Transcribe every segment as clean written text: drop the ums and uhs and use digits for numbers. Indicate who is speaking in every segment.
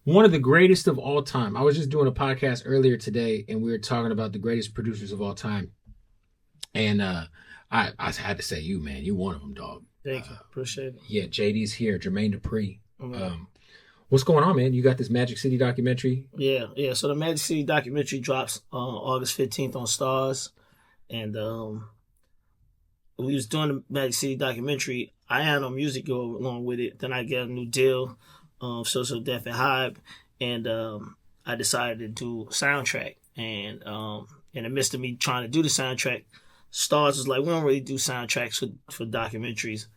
Speaker 1: one of the greatest of all time. I was just doing a podcast earlier today, and we were talking about the greatest producers of all time. And I had to say you, man. You one of them, dog.
Speaker 2: Thank you. Appreciate it.
Speaker 1: Yeah, JD's here. Jermaine Dupri.
Speaker 2: Mm-hmm.
Speaker 1: What's going on, man? You got this Magic City documentary?
Speaker 2: Yeah. So the Magic City documentary drops August 15th on Stars. And we was doing the Magic City documentary. I had no music go along with it. Then I got a new deal, Social Death and Hype. And I decided to do soundtrack. And in the midst of me trying to do the soundtrack, Stars was like, we don't really do soundtracks for documentaries.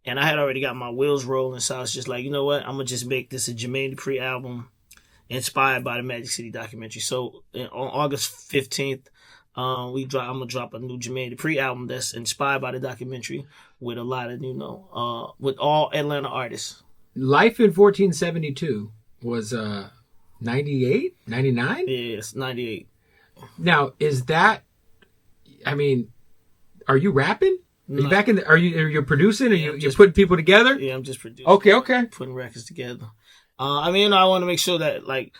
Speaker 2: And I had already got my wheels rolling, so I was just like, you know what? I'm going to just make this a Jermaine Dupri album inspired by the Magic City documentary. So on August 15th, I'm going to drop a new Jermaine Dupri album that's inspired by the documentary with a lot of, with all Atlanta artists.
Speaker 1: Life in 1472 was 98, 99?
Speaker 2: Yeah, it's 98.
Speaker 1: Now, is that, I mean, are you rapping? Are you back in the, are you producing? You're putting people together?
Speaker 2: Yeah, I'm just producing.
Speaker 1: Okay.
Speaker 2: Putting records together. I want to make sure that, like,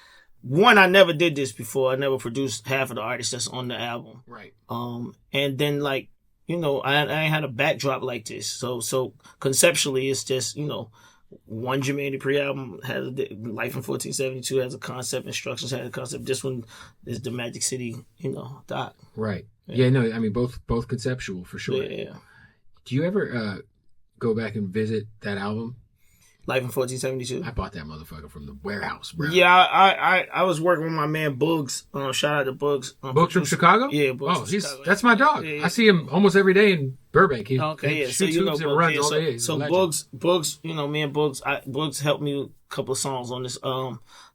Speaker 2: one, I never did this before. I never produced half of the artists that's on the album.
Speaker 1: Right.
Speaker 2: And then, like, I ain't had a backdrop like this. So conceptually, it's just, one Jermaine Dupri album has Life in 1472 has a concept, Instructions has a concept. This one is the Magic City, doc.
Speaker 1: Right. Yeah, no, I mean, both conceptual for sure.
Speaker 2: Yeah.
Speaker 1: Do you ever go back and visit that album?
Speaker 2: Life in 1472.
Speaker 1: I bought that motherfucker from the warehouse, bro.
Speaker 2: Yeah, I was working with my man Bugs. Shout out to Bugs.
Speaker 1: Bugs from Chicago?
Speaker 2: Yeah, Bugs from Chicago.
Speaker 1: That's my dog.
Speaker 2: Yeah.
Speaker 1: I see him almost every day in Burbank. He
Speaker 2: shoots
Speaker 1: hoops and runs all day.
Speaker 2: So Bugs, me and Bugs, Bugs helped me a couple of songs on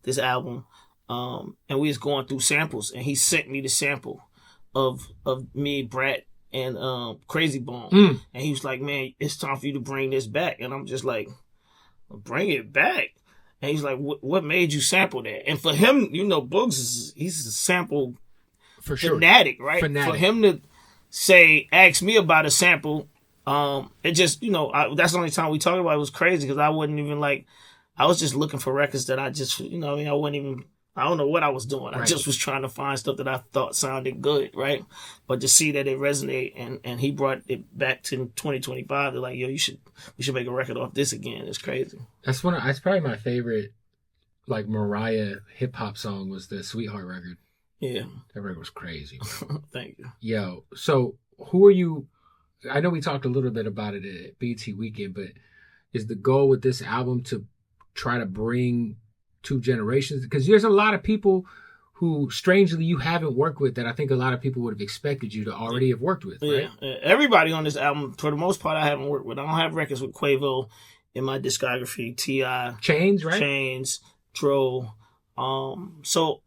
Speaker 2: this album. And we was going through samples, and he sent me the sample of me, Brat, and Crazy Bone. And he was like, man, it's time for you to bring this back. And I'm just like, bring it back. And he's like, what made you sample that? And for him, Bugs he's a sample
Speaker 1: for sure.
Speaker 2: fanatic, right?
Speaker 1: Fanatic.
Speaker 2: For him to ask me about a sample, it just, that's the only time we talked about it. It was crazy because I wasn't even like, I was just looking for records that I just, I wasn't even, I don't know what I was doing. Right. I just was trying to find stuff that I thought sounded good, right? But to see that it resonated and he brought it back to 2025, they're like, yo, we should make a record off this again. It's crazy.
Speaker 1: That's probably my favorite, like, Mariah hip hop song was the Sweetheart record.
Speaker 2: Yeah.
Speaker 1: That record was crazy.
Speaker 2: Thank you.
Speaker 1: Yo, so who are you? I know we talked a little bit about it at BT Weekend, but is the goal with this album to try to bring two generations? Because there's a lot of people who, strangely, you haven't worked with that I think a lot of people would have expected you to already have worked with, right?
Speaker 2: Yeah. Everybody on this album, for the most part, I haven't worked with. I don't have records with Quavo in my discography. T.I.
Speaker 1: Chains, right?
Speaker 2: Chains, Dro. CeeLo,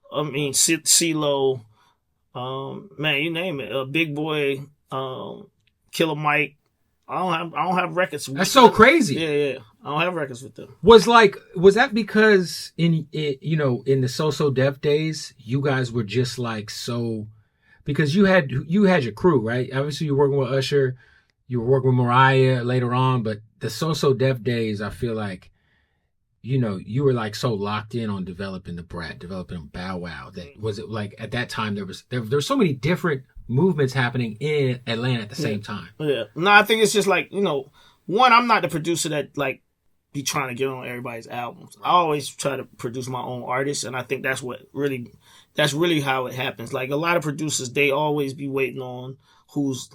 Speaker 2: man, you name it. Big Boy, Killer Mike. I don't have records with
Speaker 1: That's
Speaker 2: them.
Speaker 1: so crazy.
Speaker 2: Yeah. I don't have records with them.
Speaker 1: Was that because in the So Def days, you guys were just like so, because you had your crew, right? Obviously you're working with Usher, you were working with Mariah later on, but the So Def days, I feel like, you were like so locked in on developing the Brat, developing Bow Wow. That was it like at that time there was so many different movements happening in Atlanta at the same time.
Speaker 2: Yeah. No, I think it's just like, one, I'm not the producer that like be trying to get on everybody's albums. I always try to produce my own artists, and I think that's really how it happens. Like a lot of producers, they always be waiting on who's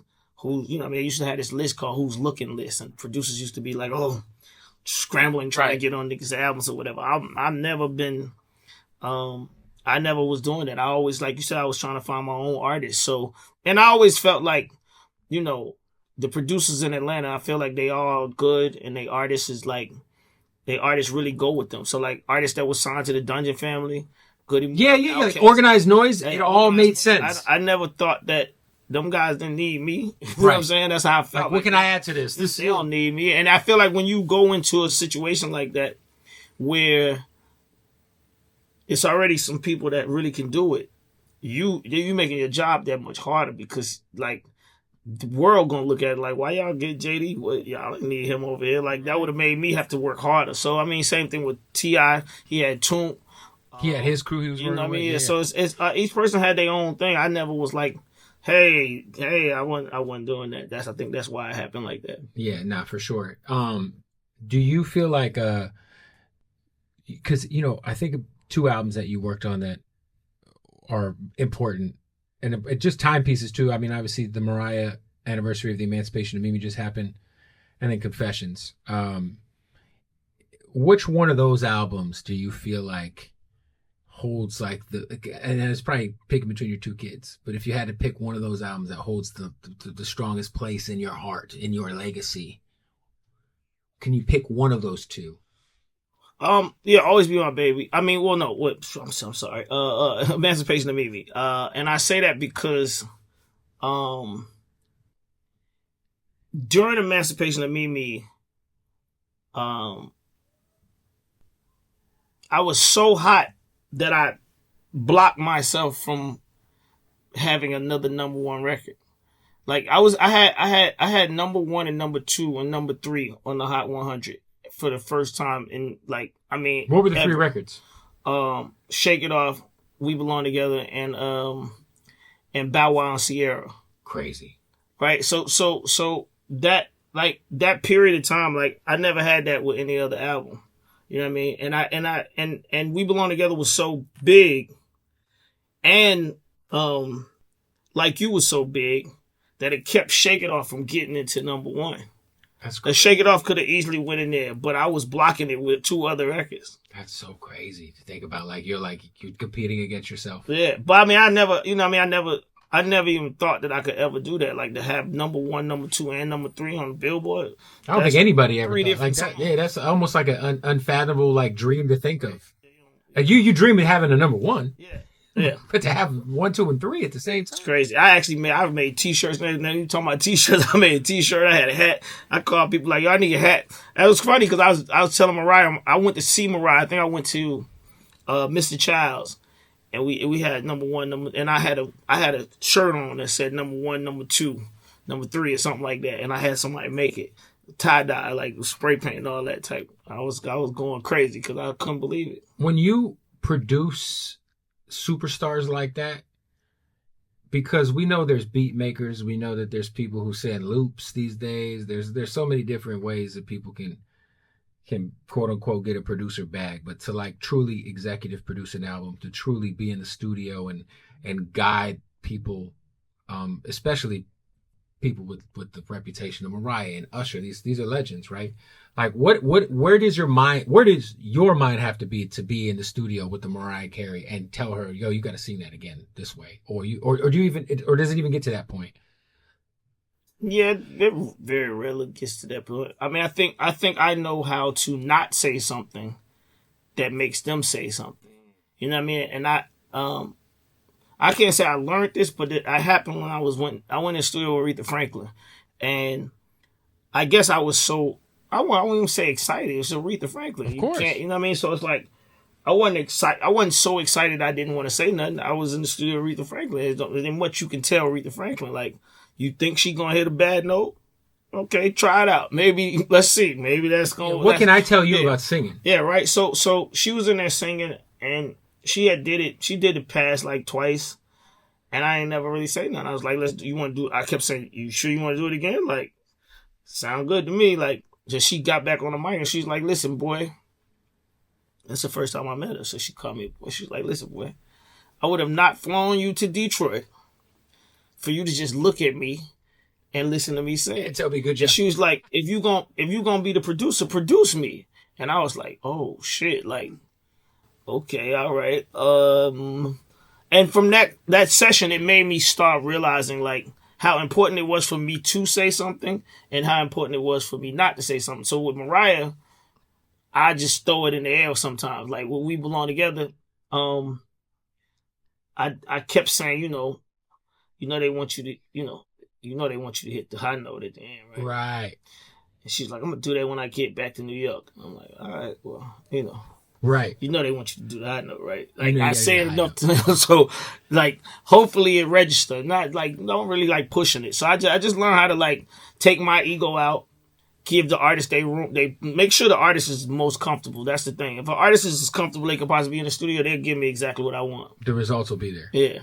Speaker 2: I used to have this list called Who's Looking List, and producers used to be like, oh, scrambling trying to get on niggas' albums or whatever. I've never been I never was doing that. I always, like you said, I was trying to find my own artists. So, and I always felt like, the producers in Atlanta, I feel like they all good, and they artists really go with them. So like artists that was signed to the Dungeon Family, Goody Mob,
Speaker 1: yeah. Like Organized Noise, it all made sense.
Speaker 2: I never thought that them guys didn't need me. You know what I'm saying? That's how I felt.
Speaker 1: Like, what can I add to this?
Speaker 2: They don't need me. And I feel like when you go into a situation like that where it's already some people that really can do it, you're making your job that much harder because like the world gonna look at it like, why y'all get JD? What, y'all don't need him over here. Like, that would have made me have to work harder. So I mean, same thing with T.I. He had Toon.
Speaker 1: He had his crew he was
Speaker 2: You know
Speaker 1: working
Speaker 2: what I mean?
Speaker 1: with. Yeah.
Speaker 2: So it's each person had their own thing. I never was like, hey, I wasn't doing that. I think that's why it happened like that.
Speaker 1: Yeah, nah, for sure. Do you feel like because I think of two albums that you worked on that are important and just timepieces too. I mean, obviously the Mariah anniversary of the Emancipation of Mimi just happened, and then Confessions. Which one of those albums do you feel like holds like and it's probably picking between your two kids, but if you had to pick one of those albums that holds the strongest place in your heart, in your legacy, can you pick one of those two?
Speaker 2: Yeah, Always Be My Baby. I mean, well, no, what? I'm sorry. Emancipation of Mimi. And I say that because, during Emancipation of Mimi, I was so hot that I blocked myself from having another number one record. Like I had number one and number two and number three on the Hot 100 for the first time in
Speaker 1: What were the three records?
Speaker 2: Shake It Off, We Belong Together, and Bow Wow and Sierra.
Speaker 1: Crazy,
Speaker 2: right? So that that period of time, like I never had that with any other album. You know what I mean? And We Belong Together was so big, and Like You was so big that it kept Shake It Off from getting into number one.
Speaker 1: That's
Speaker 2: crazy. Shake It Off could have easily went in there, but I was blocking it with two other records.
Speaker 1: That's so crazy to think about. Like you're competing against yourself.
Speaker 2: Yeah, but I mean, I never even thought that I could ever do that. Like to have number one, number two, and number three on Billboard.
Speaker 1: I don't think anybody ever thought like that. Yeah, that's almost like an unfathomable like dream to think of. Like you dream of having a number one.
Speaker 2: Yeah.
Speaker 1: But to have 1, 2, and 3 at the same time.
Speaker 2: It's crazy. I've made t-shirts. Now you talking about t-shirts. I made a t-shirt. I had a hat. I called people like, yo, I need a hat. That was funny because I was telling Mariah, I went to see Mariah. I think I went to Mr. Childs. And we had number one, and I had a shirt on that said number one, number two, number three, or something like that. And I had somebody make it tie dye, like spray paint and all that type. I was going crazy because I couldn't believe it.
Speaker 1: When you produce superstars like that, because we know there's beat makers, we know that there's people who send loops these days. There's so many different ways that people can quote unquote get a producer bag, but to like truly executive produce an album, to truly be in the studio and guide people, especially people with the reputation of Mariah and Usher. These are legends, right? Like where does your mind have to be in the studio with the Mariah Carey and tell her, yo, you got to sing that again this way, or do you even, or does it even get to that point?
Speaker 2: Yeah, it very rarely gets to that point. I mean, I think I know how to not say something that makes them say something. You know what I mean? And I can't say I learned this, but it happened when I went in the studio with Aretha Franklin, and I guess I was so I won't even say excited. It was Aretha Franklin.
Speaker 1: Of course.
Speaker 2: You know what I mean? So it's like I wasn't so excited I didn't want to say nothing. I was in the studio with Aretha Franklin. And what you can tell Aretha Franklin, like, you think she gonna hit a bad note? Okay, try it out. Maybe let's see. Maybe that's gonna.
Speaker 1: What can I tell you about singing?
Speaker 2: Yeah, right. So she was in there singing, and she did it past like twice, and I ain't never really say nothing. I was like, you want to do? I kept saying, you sure you want to do it again? Like, sound good to me. Like, just she got back on the mic and she's like, listen, boy. That's the first time I met her. So she called me. She's like, listen, boy, I would have not flown you to Detroit for you to just look at me and listen to me sing.
Speaker 1: And tell me good job.
Speaker 2: And she was like, if you gonna be the producer, produce me. And I was like, oh shit, like, okay, all right. And from that session, it made me start realizing like how important it was for me to say something and how important it was for me not to say something. So with Mariah, I just throw it in the air sometimes. Like when We Belong Together, I kept saying, they want you to, they want you to hit the high note at the end, right?
Speaker 1: Right.
Speaker 2: And she's like, I'm gonna do that when I get back to New York. And I'm like, all right, well,
Speaker 1: Right.
Speaker 2: You know they want you to do the high note, right?
Speaker 1: You
Speaker 2: Like
Speaker 1: know
Speaker 2: I
Speaker 1: you
Speaker 2: say
Speaker 1: gotta
Speaker 2: it
Speaker 1: do
Speaker 2: enough to them, so like hopefully it register. Not like don't really like pushing it. So I just learned how to like take my ego out, give the artist they room. They make sure the artist is most comfortable. That's the thing. If an artist is as comfortable they could possibly be in the studio, they'll give me exactly what I want.
Speaker 1: The results will be there.
Speaker 2: Yeah.